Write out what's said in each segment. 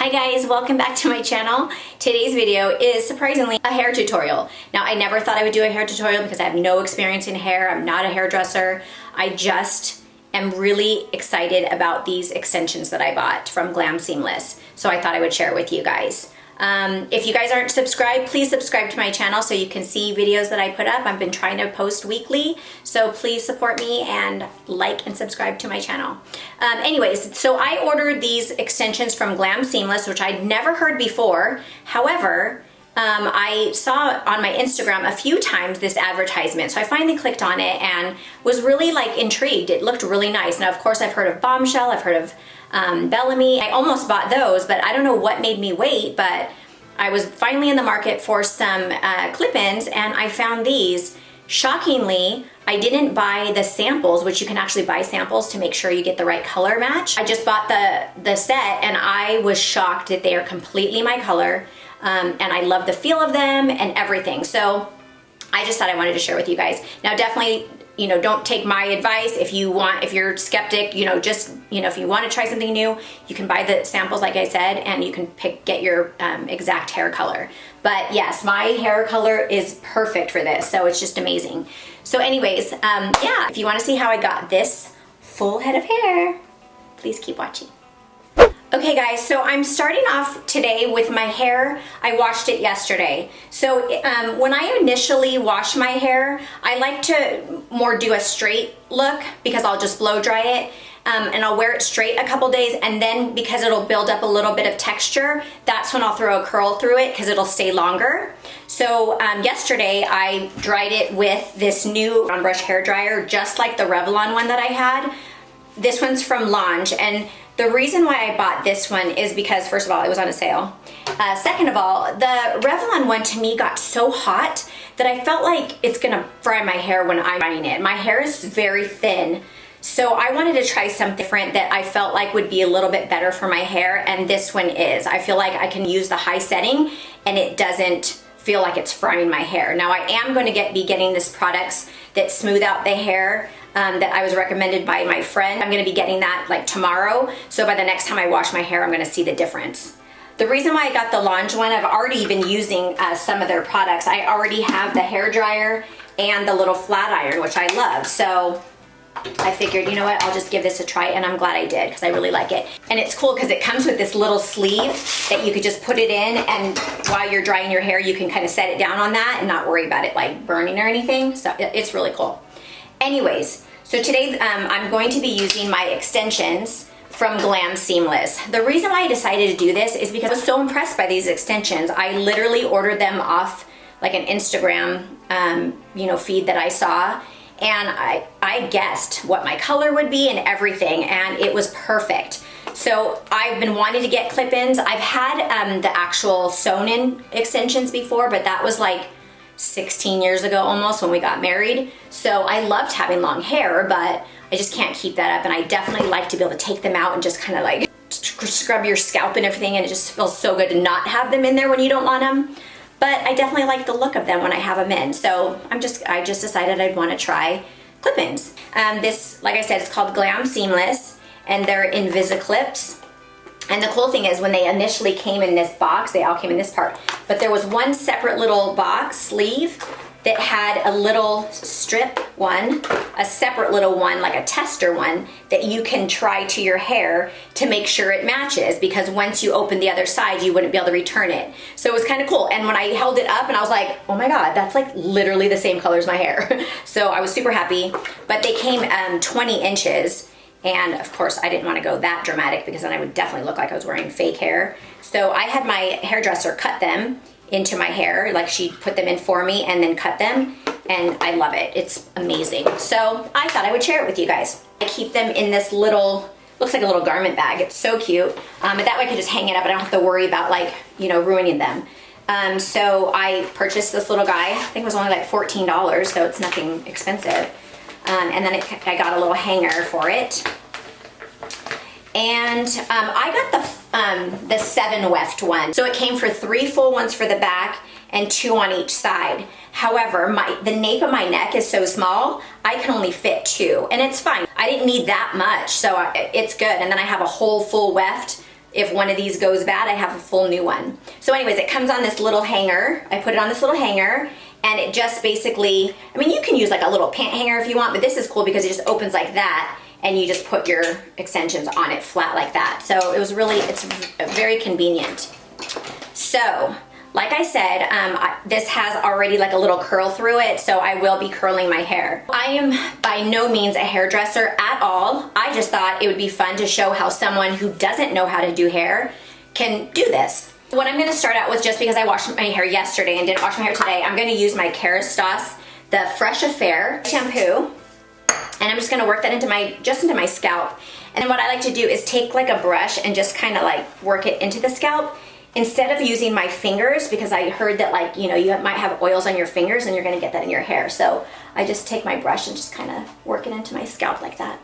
Hi guys, welcome back to my channel. Today's video is surprisingly a hair tutorial. Now I never thought I would do a hair tutorial because I have no experience in hair. I'm not a hairdresser. I just am really excited about these extensions that I bought from Glam Seamless. So I thought I would share it with you guys. If you guys aren't subscribed, please subscribe to my channel so you can see videos that I put up. I've been trying to post weekly, so please support me and like and subscribe to my channel. Anyways, so I ordered these extensions from Glam Seamless, which I'd never heard before. However, I saw on my Instagram a few times this advertisement, so I finally clicked on it and was really like intrigued. It looked really nice. Now, of course, I've heard of Bombshell, I've heard of Bellamy. I almost bought those, but I don't know what made me wait, but I was finally in the market for some clip-ins and I found these. Shockingly, I didn't buy the samples, which you can actually buy samples to make sure you get the right color match. I just bought the set and I was shocked that they are completely my color. And I love the feel of them and everything. So I just thought I wanted to share with you guys. Now definitely, you know, don't take my advice. If you're skeptic, if you want to try something new, you can buy the samples like I said, and you can get your exact hair color. But yes, my hair color is perfect for this, so it's just amazing. So anyways, yeah, if you want to see how I got this full head of hair, please keep watching. Okay guys, so I'm starting off today with my hair. I washed it yesterday. So when I initially wash my hair, I like to more do a straight look because I'll just blow dry it and I'll wear it straight a couple days, and then because it'll build up a little bit of texture, that's when I'll throw a curl through it because it'll stay longer. So yesterday I dried it with this new on brush hair dryer, just like the Revlon one that I had. This one's from Lange, and the reason why I bought this one is because, first of all, it was on a sale. Second of all, the Revlon one to me got so hot that I felt like it's gonna fry my hair when I'm drying it. My hair is very thin, so I wanted to try something different that I felt like would be a little bit better for my hair, and this one is. I feel like I can use the high setting and it doesn't feel like it's frying my hair. Now I am going to be getting this products that smooth out the hair that I was recommended by my friend. I'm going to be getting that like tomorrow, so by the next time I wash my hair I'm going to see the difference. The reason why I got the Lange one, I've already been using some of their products. I already have the hair dryer and the little flat iron, which I love, so I figured, you know what, I'll just give this a try, and I'm glad I did because I really like it. And it's cool because it comes with this little sleeve that you could just put it in, and while you're drying your hair you can kind of set it down on that and not worry about it like burning or anything, so it's really cool. Anyways, so today I'm going to be using my extensions from Glam Seamless. The reason why I decided to do this is because I was so impressed by these extensions. I literally ordered them off like an Instagram feed that I saw, and I guessed what my color would be and everything, and it was perfect. So I've been wanting to get clip-ins. I've had the actual sewn-in extensions before, but that was like 16 years ago almost when we got married. So I loved having long hair, but I just can't keep that up, and I definitely like to be able to take them out and just kind of like scrub your scalp and everything, and it just feels so good to not have them in there when you don't want them. But I definitely like the look of them when I have them in. So I just decided I'd want to try clip-ins. This, like I said, it's called Glam Seamless, and they're Invisiclips. And the cool thing is when they initially came in this box, they all came in this part, but there was one separate little box sleeve that had a little strip one, a separate little one, like a tester one, that you can try to your hair to make sure it matches, because once you open the other side, you wouldn't be able to return it. So it was kind of cool. And when I held it up and I was like, oh my God, that's like literally the same color as my hair. So I was super happy, but they came 20 inches. And of course I didn't want to go that dramatic because then I would definitely look like I was wearing fake hair. So I had my hairdresser cut them into my hair, like she put them in for me and then cut them, and I love it. It's amazing. So I thought I would share it with you guys. I keep them in this little, looks like a little garment bag. It's so cute. But that way I could just hang it up and I don't have to worry about like, ruining them. So I purchased this little guy. I think it was only like $14, so it's nothing expensive. And then I got a little hanger for it. And I got the 7 weft one. So it came for 3 full ones for the back and 2 on each side. However, the nape of my neck is so small, I can only fit 2, and it's fine. I didn't need that much, so it's good. And then I have a whole full weft if one of these goes bad, I have a full new one. So anyways, it comes on this little hanger. I put it on this little hanger, and it just basically, I mean, you can use like a little pant hanger if you want, but this is cool because it just opens like that, and you just put your extensions on it flat like that. So it was really, it's very convenient. So, like I said, this has already like a little curl through it, so I will be curling my hair. I am by no means a hairdresser at all. I just thought it would be fun to show how someone who doesn't know how to do hair can do this. What I'm gonna start out with, just because I washed my hair yesterday and didn't wash my hair today, I'm gonna use my Kerastase, the Fresh Affair shampoo, and I'm just gonna work that into my scalp. And then what I like to do is take like a brush and just kind of like work it into the scalp, instead of using my fingers, because I heard that, like, you know, you might have oils on your fingers and you're gonna get that in your hair. So I just take my brush and just kind of work it into my scalp like that.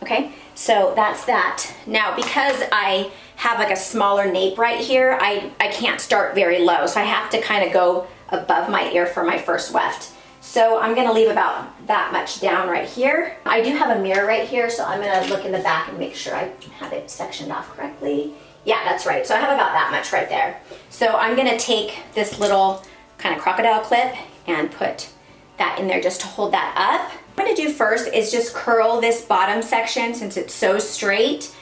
Okay, so that's that. Now, because I have like a smaller nape right here, I can't start very low, so I have to kind of go above my ear for my first weft. So I'm gonna leave about that much down right here. I do have a mirror right here, so I'm gonna look in the back and make sure I have it sectioned off correctly. Yeah, that's right. So I have about that much right there. So I'm gonna take this little kind of crocodile clip and put that in there just to hold that up. What I'm gonna do first is just curl this bottom section, since it's so straight,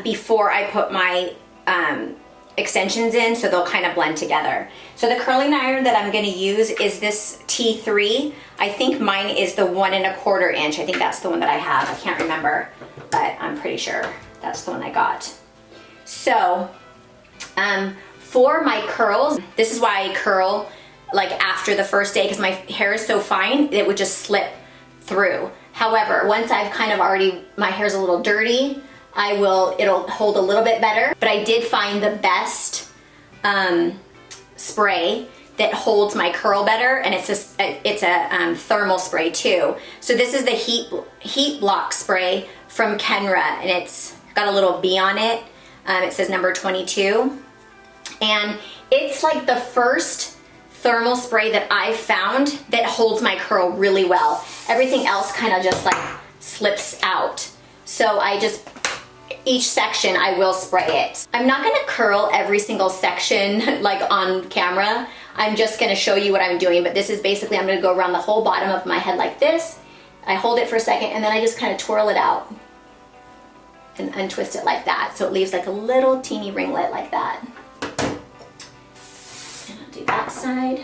before I put my extensions in, so they'll kind of blend together. So the curling iron that I'm gonna use is this T3. I think mine is the 1 1/4 inch. I think that's the one that I have. I can't remember, but I'm pretty sure that's the one I got. So, for my curls, this is why I curl like after the first day, because my hair is so fine, it would just slip through. However, once I've kind of already, my hair's a little dirty, it'll hold a little bit better. But I did find the best spray that holds my curl better, and it's a thermal spray too. So this is the heat block spray from Kenra, and it's got a little B on it. It says number 22, and it's like the first thermal spray that I've found that holds my curl really well. Everything else kind of just like slips out. So each section I will spray it. I'm not gonna curl every single section like on camera. I'm just gonna show you what I'm doing, but this is basically, I'm gonna go around the whole bottom of my head like this. I hold it for a second, and then I just kind of twirl it out and untwist it like that, so it leaves like a little teeny ringlet like that. And I'll do that side.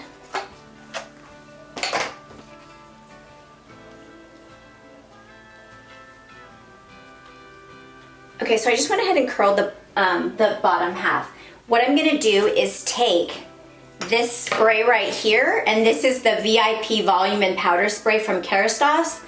Okay, so I just went ahead and curled the bottom half. What I'm gonna do is take this spray right here, and this is the VIP Volume and Powder Spray from Kerastase.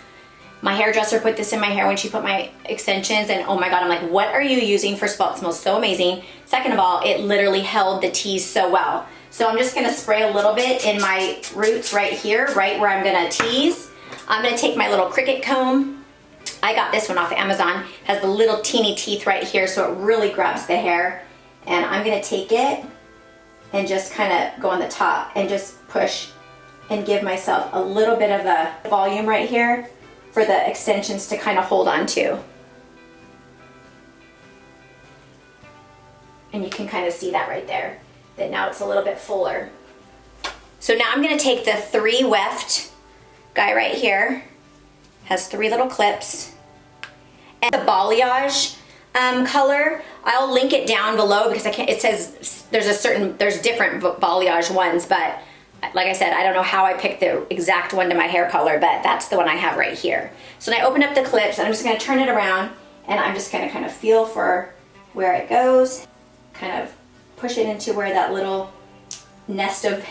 My hairdresser put this in my hair when she put my extensions, and oh my God, I'm like, what are you using? First of all, it smells so amazing. Second of all, it literally held the tease so well. So I'm just gonna spray a little bit in my roots right here, right where I'm gonna tease. I'm gonna take my little Cricut comb. I got this one off of Amazon. It has the little teeny teeth right here, so it really grabs the hair. And I'm gonna take it and just kind of go on the top and just push and give myself a little bit of a volume right here for the extensions to kind of hold on to. And you can kind of see that right there, that now it's a little bit fuller. So now I'm gonna take the 3 weft guy right here, has 3 little clips, and the balayage color, I'll link it down below because I can't, it says there's different balayage ones, but like I said, I don't know how I picked the exact one to my hair color, but that's the one I have right here. So when I open up the clips, I'm just gonna turn it around, and I'm just gonna kind of feel for where it goes, kind of push it into where that little nest of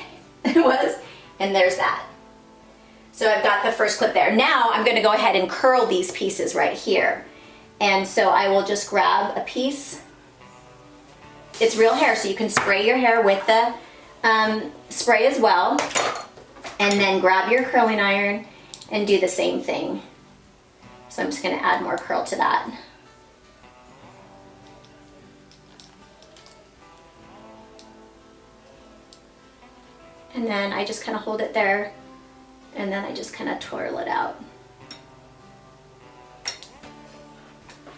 was, and there's that. So I've got the first clip there. Now I'm gonna go ahead and curl these pieces right here. And so I will just grab a piece. It's real hair, so you can spray your hair with the spray as well, and then grab your curling iron and do the same thing. So I'm just gonna add more curl to that. And then I just kind of hold it there, and then I just kind of twirl it out.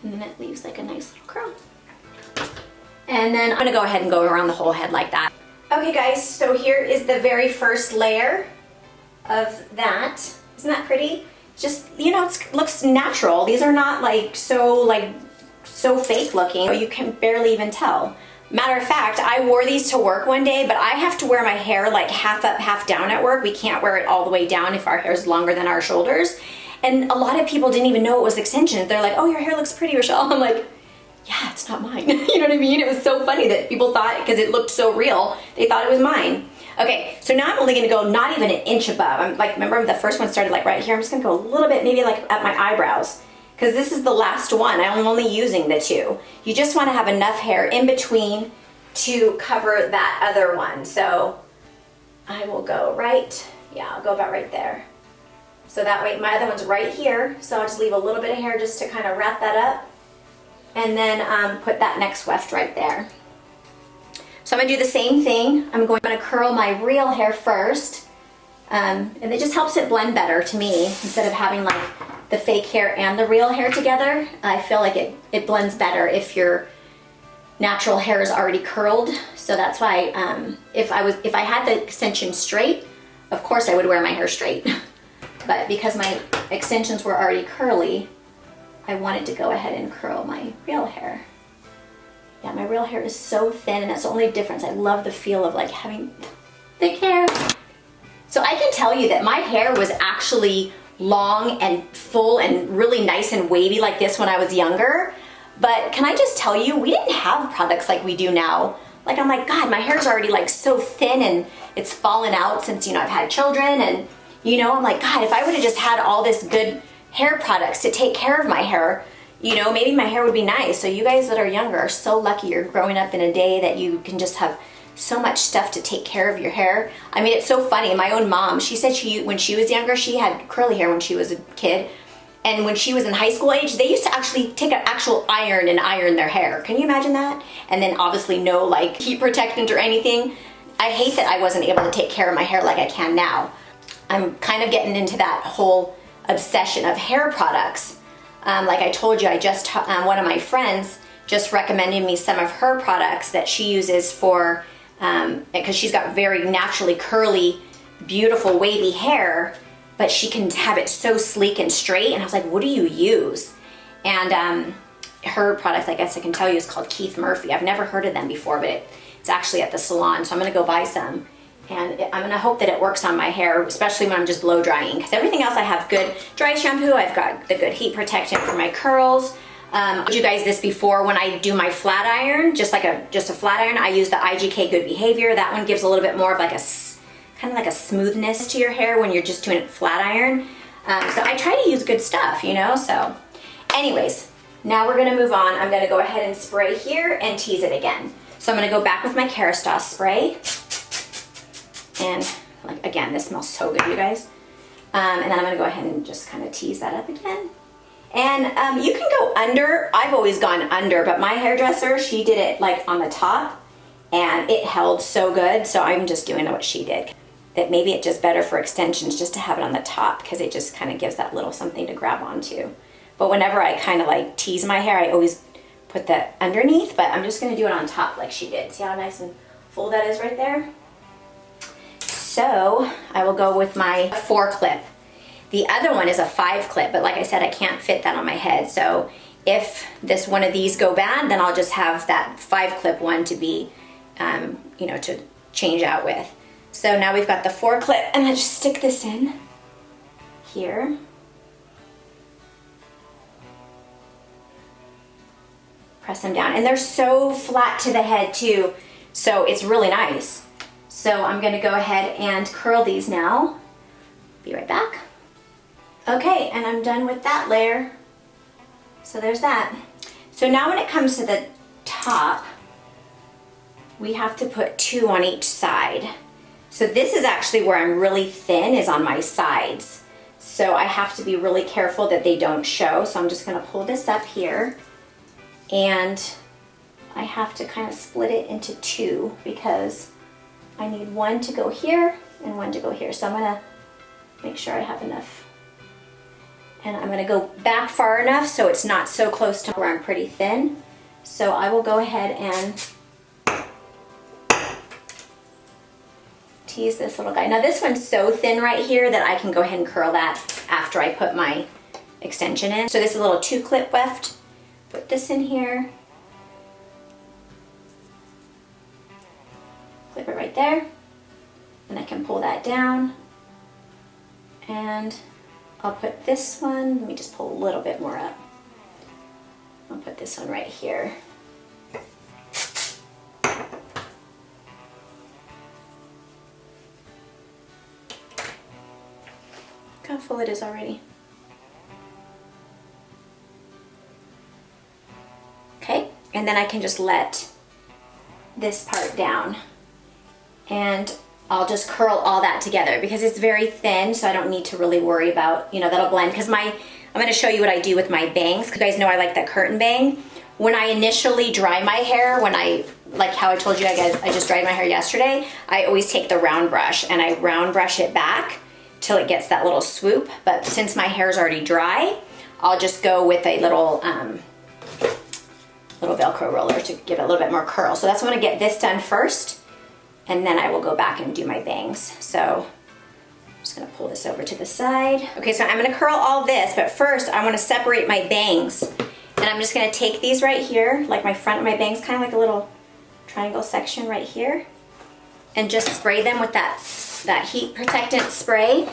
And then it leaves like a nice little curl. And then I'm gonna go ahead and go around the whole head like that. Okay guys, so here is the very first layer of that. Isn't that pretty? Just, you know, it looks natural. These are not like so fake looking. You can barely even tell. Matter of fact, I wore these to work one day, but I have to wear my hair like half up, half down at work. We can't wear it all the way down if our hair is longer than our shoulders. And a lot of people didn't even know it was extensions. They're like, oh, your hair looks pretty, Rochelle. I'm like, yeah, it's not mine. You know what I mean? It was so funny that people thought, because it looked so real, they thought it was mine. Okay, so now I'm only gonna go not even an inch above. I'm like, remember the first one started like right here? I'm just gonna go a little bit, maybe like at my eyebrows, because this is the last one. I'm only using the two. You just wanna have enough hair in between to cover that other one. So I will go right, yeah, I'll go about right there. So that way, my other one's right here. So I'll just leave a little bit of hair just to kind of wrap that up. And then put that next weft right there. So I'm gonna do the same thing. I'm going to curl my real hair first. And it just helps it blend better to me, instead of having like the fake hair and the real hair together. I feel like it blends better if your natural hair is already curled. So that's why if I had the extension straight, of course I would wear my hair straight. But because my extensions were already curly, I wanted to go ahead and curl my real hair. Yeah, my real hair is so thin, and that's the only difference. I love the feel of like having thick hair. So I can tell you that my hair was actually long and full and really nice and wavy like this when I was younger. But can I just tell you, we didn't have products like we do now. Like, I'm like, God, my hair's already like so thin and it's fallen out since, you know, I've had children. And, you know, I'm like, God, if I would have just had all this good hair products to take care of my hair, you know, maybe my hair would be nice. So you guys that are younger are so lucky you're growing up in a day that you can just have so much stuff to take care of your hair. I mean, it's so funny. My own mom, she said when she was younger, she had curly hair when she was a kid. And when she was in high school age, they used to actually take an actual iron and iron their hair. Can you imagine that? And then obviously no like heat protectant or anything. I hate that I wasn't able to take care of my hair like I can now. I'm kind of getting into that whole obsession of hair products. Like I told you, I just, one of my friends just recommended me some of her products that she uses for, because she's got very naturally curly, beautiful, wavy hair, but she can have it so sleek and straight. And I was like, what do you use? And her product, I guess I can tell you, is called Keith Murphy. I've never heard of them before, but it's actually at the salon. So I'm gonna go buy some. And I'm gonna hope that it works on my hair, especially when I'm just blow drying. Because everything else, I have good dry shampoo. I've got the good heat protectant for my curls. I told you guys this before, when I do my flat iron, just a flat iron, I use the IGK Good Behavior. That one gives a little bit more of like a, kind of like a smoothness to your hair when you're just doing it flat iron. So I try to use good stuff, you know, so. Anyways, now we're gonna move on. I'm gonna go ahead and spray here and tease it again. So I'm gonna go back with my Kerastase spray. And like, again, this smells so good, you guys. And then I'm gonna go ahead and just kind of tease that up again. And you can go under. I've always gone under, but my hairdresser, she did it like on the top and it held so good. So I'm just doing what she did. That maybe it's just better for extensions just to have it on the top, because it just kind of gives that little something to grab onto. But whenever I kind of like tease my hair, I always put that underneath, but I'm just gonna do it on top like she did. See how nice and full that is right there? So I will go with my 4 clip. The other one is a 5 clip, but like I said, I can't fit that on my head. So if this one of these go bad, then I'll just have that 5 clip one to be, you know, to change out with. So now we've got the 4 clip, and let's just stick this in here. Press them down, and they're so flat to the head too, so it's really nice. So I'm gonna go ahead and curl these now. Be right back. Okay, and I'm done with that layer. So there's that. So now when it comes to the top, we have to put 2 on each side. So this is actually where I'm really thin, is on my sides. So I have to be really careful that they don't show. So I'm just gonna pull this up here, and I have to kind of split it into 2 because I need 1 to go here and 1 to go here. So I'm gonna make sure I have enough. And I'm gonna go back far enough so it's not so close to where I'm pretty thin. So I will go ahead and to use this little guy. Now this one's so thin right here that I can go ahead and curl that after I put my extension in. So this is a little 2-clip left. Put this in here. Clip it right there. And I can pull that down. And I'll put this one, let me just pull a little bit more up. I'll put this one right here. Look how full it is already. Okay, and then I can just let this part down. And I'll just curl all that together because it's very thin, so I don't need to really worry about, you know, that'll blend. Because I'm gonna show you what I do with my bangs. You guys know I like that curtain bang. When I initially dry my hair, like how I told you guys, I just dried my hair yesterday, I always take the round brush and I round brush it back till it gets that little swoop. But since my hair's already dry, I'll just go with a little Velcro roller to give it a little bit more curl. So that's why I'm gonna get this done first. And then I will go back and do my bangs. So I'm just gonna pull this over to the side. Okay, so I'm gonna curl all this, but first I wanna separate my bangs. And I'm just gonna take these right here, like my front of my bangs, kind of like a little triangle section right here, and just spray them with that heat protectant spray.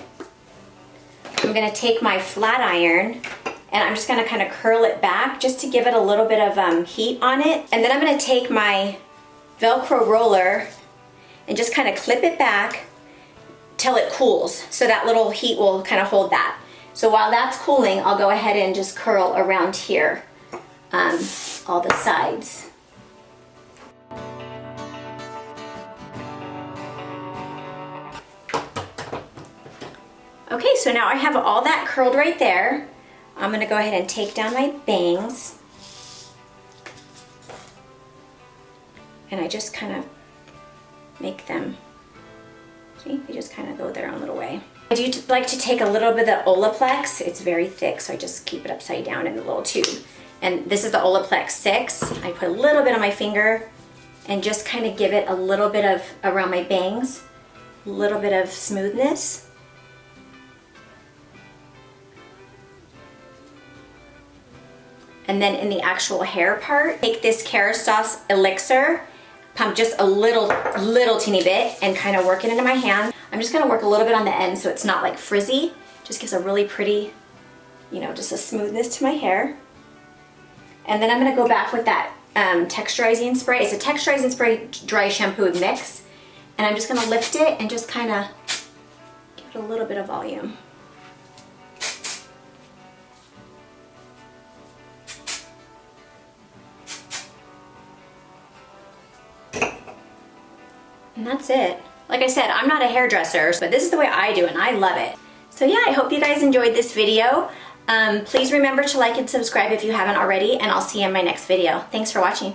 I'm gonna take my flat iron and I'm just gonna kind of curl it back just to give it a little bit of heat on it. And then I'm gonna take my Velcro roller and just kind of clip it back till it cools, so that little heat will kind of hold that. So while that's cooling, I'll go ahead and just curl around here, all the sides. Okay, so now I have all that curled right there. I'm gonna go ahead and take down my bangs. And I just kind of make them, see, they just kind of go their own little way. I do like to take a little bit of the Olaplex. It's very thick, so I just keep it upside down in the little tube. And this is the Olaplex 6. I put a little bit on my finger and just kind of give it a little bit of, around my bangs, a little bit of smoothness. And then in the actual hair part, take this Kerastase elixir, pump just a little teeny bit and kind of work it into my hand. I'm just gonna work a little bit on the end so it's not like frizzy. Just gives a really pretty, you know, just a smoothness to my hair. And then I'm gonna go back with that texturizing spray. It's a texturizing spray dry shampoo mix. And I'm just gonna lift it and just kind of give it a little bit of volume. And that's it. Like I said, I'm not a hairdresser, but this is the way I do it and I love it. So yeah, I hope you guys enjoyed this video. Please remember to like and subscribe if you haven't already, and I'll see you in my next video. Thanks for watching.